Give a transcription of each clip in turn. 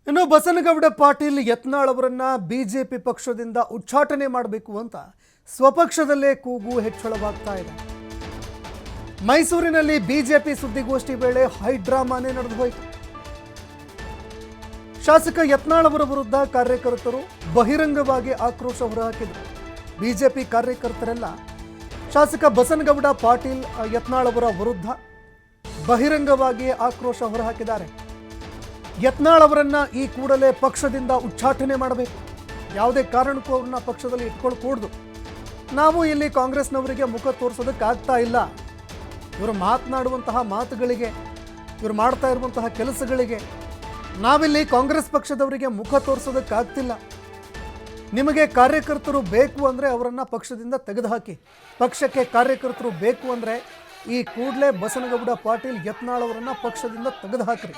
ಇನ್ನು ಬಸನಗೌಡ ಪಾಟೀಲ್ ಯತ್ನಾಳ್ ಅವರನ್ನ ಬಿಜೆಪಿ ಪಕ್ಷದಿಂದ ಉಚ್ಚಾಟನೆ ಮಾಡಬೇಕು ಅಂತ ಸ್ವಪಕ್ಷದಲ್ಲೇ ಕೂಗು ಹೆಚ್ಚಳವಾಗ್ತಾ ಇದೆ. ಮೈಸೂರಿನಲ್ಲಿ ಬಿಜೆಪಿ ಸುದ್ದಿಗೋಷ್ಠಿ ವೇಳೆ ಹೈಡ್ರಾಮಾನೇ ನಡೆದು ಹೋಯಿತು. ಶಾಸಕ ಯತ್ನಾಳ್ ಅವರ ವಿರುದ್ಧ ಕಾರ್ಯಕರ್ತರು ಬಹಿರಂಗವಾಗಿ ಆಕ್ರೋಶ ಹೊರಹಾಕಿದರು. ಬಿಜೆಪಿ ಕಾರ್ಯಕರ್ತರೆಲ್ಲ ಶಾಸಕ ಬಸನಗೌಡ ಪಾಟೀಲ್ ಯತ್ನಾಳ್ ಅವರ ವಿರುದ್ಧ ಬಹಿರಂಗವಾಗಿ ಆಕ್ರೋಶ ಹೊರಹಾಕಿದ್ದಾರೆ. ಯತ್ನಾಳ್ ಅವರನ್ನ ಈ ಕೂಡಲೇ ಪಕ್ಷದಿಂದ ಉಚ್ಚಾಟನೆ ಮಾಡಬೇಕು, ಯಾವುದೇ ಕಾರಣಕ್ಕೂ ಅವ್ರನ್ನ ಪಕ್ಷದಲ್ಲಿ ಇಟ್ಕೊಳ್ಕೂಡ್ದು. ನಾವು ಇಲ್ಲಿ ಕಾಂಗ್ರೆಸ್ನವರಿಗೆ ಮುಖ ತೋರಿಸೋದಕ್ಕಾಗ್ತಾ ಇಲ್ಲ. ಇವರು ಮಾತನಾಡುವಂತಹ ಮಾತುಗಳಿಗೆ, ಇವರು ಮಾಡ್ತಾ ಇರುವಂತಹ ಕೆಲಸಗಳಿಗೆ ನಾವಿಲ್ಲಿ ಕಾಂಗ್ರೆಸ್ ಪಕ್ಷದವರಿಗೆ ಮುಖ ತೋರಿಸೋದಕ್ಕಾಗ್ತಿಲ್ಲ. ನಿಮಗೆ ಕಾರ್ಯಕರ್ತರು ಬೇಕು ಅಂದರೆ ಅವರನ್ನು ಪಕ್ಷದಿಂದ ತೆಗೆದುಹಾಕಿ. ಪಕ್ಷಕ್ಕೆ ಕಾರ್ಯಕರ್ತರು ಬೇಕು ಅಂದರೆ ಈ ಕೂಡಲೇ ಬಸನಗೌಡ ಪಾಟೀಲ್ ಯತ್ನಾಳ್ ಅವರನ್ನು ಪಕ್ಷದಿಂದ ತೆಗೆದುಹಾಕ್ರಿ.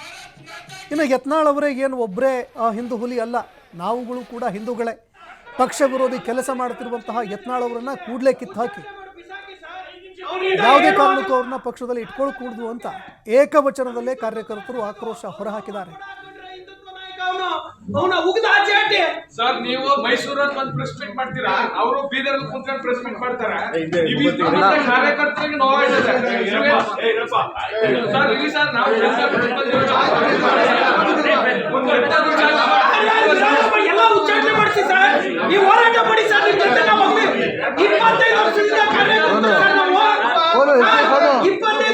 ಇನ್ನು ಯತ್ನಾಳ್ ಅವರೇ ಏನು ಒಬ್ಬರೇ ಹಿಂದೂ ಹುಲಿ ಅಲ್ಲ, ನಾವುಗಳು ಕೂಡ ಹಿಂದೂಗಳೇ. ಪಕ್ಷ ವಿರೋಧಿ ಕೆಲಸ ಮಾಡ್ತಿರುವಂತಹ ಯತ್ನಾಳ್ ಅವರನ್ನ ಕೂಡಲೇ ಕಿತ್ತಾಕಿ, ಯಾವುದೇ ಕಾರಣಕ್ಕೂ ಅವ್ರನ್ನ ಪಕ್ಷದಲ್ಲಿ ಇಟ್ಕೊಳ್ಕೂಡ್ದು ಅಂತ ಏಕವಚನದಲ್ಲೇ ಕಾರ್ಯಕರ್ತರು ಆಕ್ರೋಶ ಹೊರಹಾಕಿದ್ದಾರೆ. ಸರ್, ನೀವು ಮೈಸೂರಲ್ಲಿ ಬಂದು ಪ್ರೆಸ್ ಮೀಟ್ ಮಾಡ್ತೀರಾ, ಅವರು ಬೀದರಲ್ಲಿ ಕುಂತ್ಕೊಂಡು ಪ್ರೆಸ್ ಮೀಟ್ ಮಾಡ್ತಾರೆ. ಕಾರ್ಯಕರ್ತರಿಗೆ ನೋವಾಗಿದೆ ಸರ್. ಇಲ್ಲಿ ಸರ್ ನಾವು ಎಲ್ಲ ಉಚ್ಚಾಟನೆ ಮಾಡಿಸಿ ಸರ್, ನೀವು ಹೋರಾಟ ಮಾಡಿ ಸರ್. 25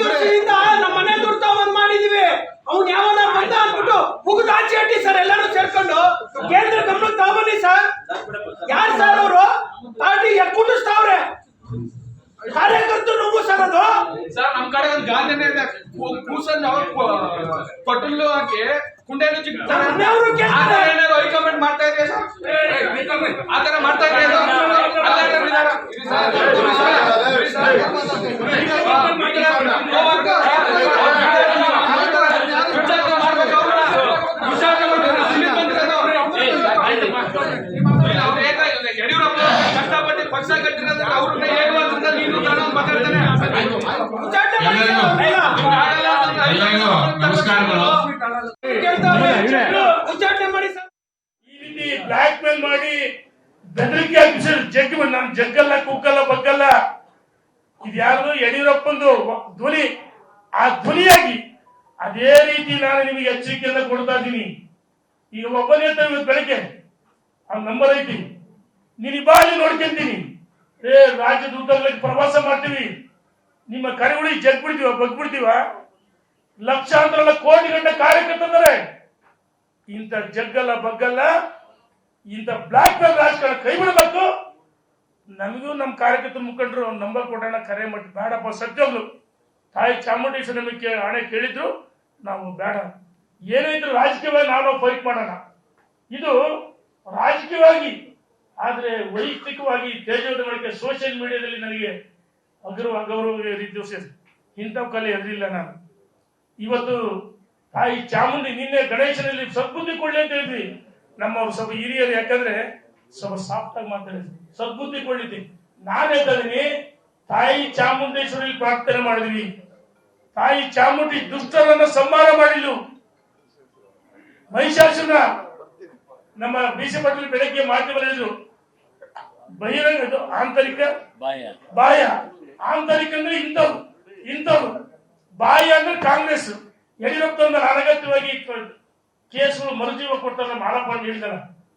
ವರ್ಷದಿಂದ ನಮ್ಮ ಮನೆ ದುಡ್ತಾ ಬಂದ್ ಮಾಡಿದೀವಿ. ಅವ್ನು ಯಾವನ ಬಂದ ಅಂದ್ಬಿಟ್ಟು ಮುಗಿದು ಆಚೆ ಹಟ್ಟಿ ಸರ್, ಎಲ್ಲರೂ ಸೇರ್ಕೊಂಡು ಕೇಂದ್ರ ಗಮನಕ್ಕೆ ತಗೊಂಬನ್ನಿ ಸರ್. ಯಾರು ಸರ್ ಅವರು ಪಾರ್ಟಿ ಕುಂಡಿಸ್ತಾವ್ರೆ? ಕಾರ್ಯಕರ್ತರು ನುಗ್ಗು ಸರ್. ಅದು ಸರ್ ನಮ್ ಕಡೆ ಒಂದು ಗಾಂಧಿನೇ ಇದೆ, ಕೂಸನ್ ತೊಟ್ಟಲು ಹಾಕಿ ಕುಂಡೆನು ಚಿಕ್ತಾರೆ. ಹೈಕಮೆಂಟ್ ಮಾಡ್ತಾ ಇದ್ರೆ ಆತರ ಮಾಡ್ತಾ ಇದ್ರೆ ಯಡಿಯೂರಪ್ಪ ಕಷ್ಟಪಟ್ಟು ಪಕ್ಷ ಕಟ್ಟಿರೋದ್ರೆ ಅವ್ರನ್ನ ಹೇಳುವಂತ ನೀನು ಮಾತಾಡ್ತಾನೆ. ಈ ರೀತಿ ಬ್ಲಾಕ್ ಮೇಲ್ ಮಾಡಿ ಬೆದರಿಕೆ ಹಾಕಿ ನಾನು ಜಗ್ಗಲ್ಲ, ಕುಕ್ಕಲ್ಲ, ಬಗ್ಗಲ್ಲ. ಇದ್ಯಾರು ಯಡಿಯೂರಪ್ಪಂದು ಧ್ವನಿ. ಆ ಧ್ವನಿಯಾಗಿ ಅದೇ ರೀತಿ ನಾನು ನಿಮಗೆ ಎಚ್ಚರಿಕೆಯನ್ನ ಕೊಡ್ತಾ ಇದ್ದೀನಿ. ಈಗ ಒಬ್ಬನೇ ಬೆಳಗ್ಗೆ ಆ ನಂಬರ್ ಐತಿ, ನೀನು ಬಾಳಿ ನೋಡ್ಕೊಂತೀನಿ. ರಾಜದೂತರಲ್ಲಿ ಪ್ರವಾಸ ಮಾಡ್ತೀವಿ, ನಿಮ್ಮ ಕರೆಗುಳಿ ಜಗ್ಬಿಡ್ತೀವ, ಬಗ್ಬಿಡ್ತೀವ. ಲಕ್ಷಾಂತರ ಕೋಟಿ ಗಂಟೆ ಕಾರ್ಯಕರ್ತರೆ. ಇಂಥ ಜಗ್ಗಲ್ಲ, ಬಗ್ಗಲ್ಲ, ಇಂಥ ಬ್ಲಾಕ್ ಮೇಲ್ ರಾಜಕಾರಣ ಕೈ ಬಿಡಬೇಕು. ನಮಗೂ ನಮ್ಮ ಕಾರ್ಯಕರ್ತರ ಮುಖಂಡರು ಒಂದು ನಂಬರ್ ಕೊಟ್ಟಣ, ಕರೆ ಮಾಡಿ ಬೇಡಪ್ಪ ಸತ್ಯಗಳು ತಾಯಿ ಚಾಮುಂಡೇಶ್ವರಿ ನಮಗೆ ಹಣೆ ಕೇಳಿದ್ರು, ನಾವು ಬೇಡ. ಏನಾಯ್ತು ರಾಜಕೀಯವಾಗಿ ನಾವು ಫೈಟ್ ಮಾಡೋಣ. ಇದು ರಾಜಕೀಯವಾಗಿ ಆದ್ರೆ ವೈಯಕ್ತಿಕವಾಗಿ ತೇಜೋಧಗಳಿಗೆ ಸೋಷಿಯಲ್ ಮೀಡಿಯಾದಲ್ಲಿ ನನಗೆ ಅಗೌರವ ರೀತಿ ಇಂಥ ಕಲೆ ಇರಲಿಲ್ಲ. ನಾನು ಇವತ್ತು ತಾಯಿ ಚಾಮುಂಡಿ ನಿನ್ನೆ ಗಣೇಶನಲ್ಲಿ ಸದ್ಬುದ್ಧಿ ಕೊಡ್ಲಿ ಅಂತ ಹೇಳಿದ್ವಿ. ನಮ್ಮವ್ರು ಸ್ವಲ್ಪ ಹಿರಿಯರು, ಯಾಕಂದ್ರೆ ಸ್ವಲ್ಪ ಸಾಫ್ಟ್ ಆಗಿ ಮಾತಾಡಿದ್ವಿ, ಸದ್ಬುದ್ಧಿ ಕೊಡ್ಲಿಕ್ಕೆ. ನಾನು ಹೇಳ್ತೀನಿ, ತಾಯಿ ಚಾಮುಂಡೇಶ್ವರಿ ಪ್ರಾರ್ಥನೆ ಮಾಡಿದ್ವಿ. ತಾಯಿ ಚಾಮುಂಡಿ ದುಷ್ಟರನ್ನ ಸಂಹಾರ ಮಾಡಿದ್ಲು. ಮಹಿಷಾಸುರ ನಮ್ಮ ಬಿಸಿ ಪಟೇಲ್ ಬೆಳಗ್ಗೆ ಮಾತು ಬರೆದಿದ್ರು, ಬಹಿರಂಗ ಆಂತರಿಕ ಬಾಹ್ಯ. ಆಂತರಿಕ ಅಂದ್ರೆ ಇಂಥವ್ರು, ಬಾಹ್ಯ ಅಂದ್ರೆ ಕಾಂಗ್ರೆಸ್. ಯಡಿಯೂರಪ್ಪ ಅನಗತ್ಯವಾಗಿ ಕೇಸ್ಗಳು ಮರುಜೀವ ಕೊಡ್ತಾರಲ್ಲ, ಮಾಳಪ್ಪ ಹೇಳಿದಾರ,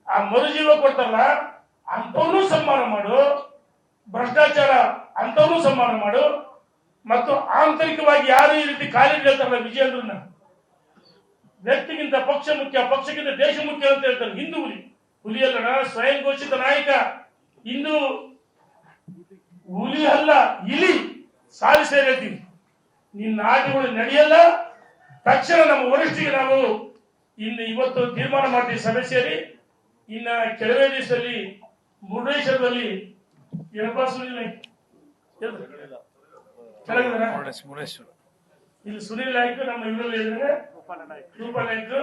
ಆ ಮರುಜೀವ ಕೊಡ್ತಾರಲ್ಲ ಅಂತವನು ಸಂಹಾರ ಮಾಡು. ಭ್ರಷ್ಟಾಚಾರ ಅಂತವನು ಸಂಹಾರ ಮಾಡು. ಮತ್ತು ಆಂತರಿಕವಾಗಿ ಯಾರು ಈ ರೀತಿ ಖಾಲಿ ಹೇಳ್ತಾರಲ್ಲ ವಿಜಯೇಂದ್ರನ, ವ್ಯಕ್ತಿಗಿಂತ ಪಕ್ಷ ಮುಖ್ಯ, ಪಕ್ಷಕ್ಕಿಂತ ದೇಶ ಮುಖ್ಯ ಅಂತ ಹೇಳ್ತಾರೆ. ಹಿಂದೂ ಹುಲಿ ಅಲ್ಲಣ, ಸ್ವಯಂ ಘೋಷಿತ ನಾಯಕ. ಹಿಂದೂ ಹುಲಿ ಅಲ್ಲ, ಇಲಿ. ಸಾರಿ ಸೇರಿ ನಿನ್ನ ಆಟಗಳು ನಡೆಯಲ್ಲ. ತಕ್ಷಣ ನಮ್ಮ ವರಿಷ್ಠಿಗೆ ನಾವು ಇವತ್ತು ತೀರ್ಮಾನ ಮಾಡ್ತೀವಿ, ಸಭೆ ಸೇರಿ. ಇನ್ನ ಕೆಲವೇ ದಿವಸದಲ್ಲಿ ಮುರುಡೇಶ್ವರದಲ್ಲಿ ಏನಪ್ಪಾ ಸುನಿಲ್ ಇಲ್ಲಿ ಸುನಿಲ್ ನಾಯ್ಕ ನಮ್ಮ ಇವರಲ್ಲಿ ರೂಪಾಲ್ ನಾಯ್ಕ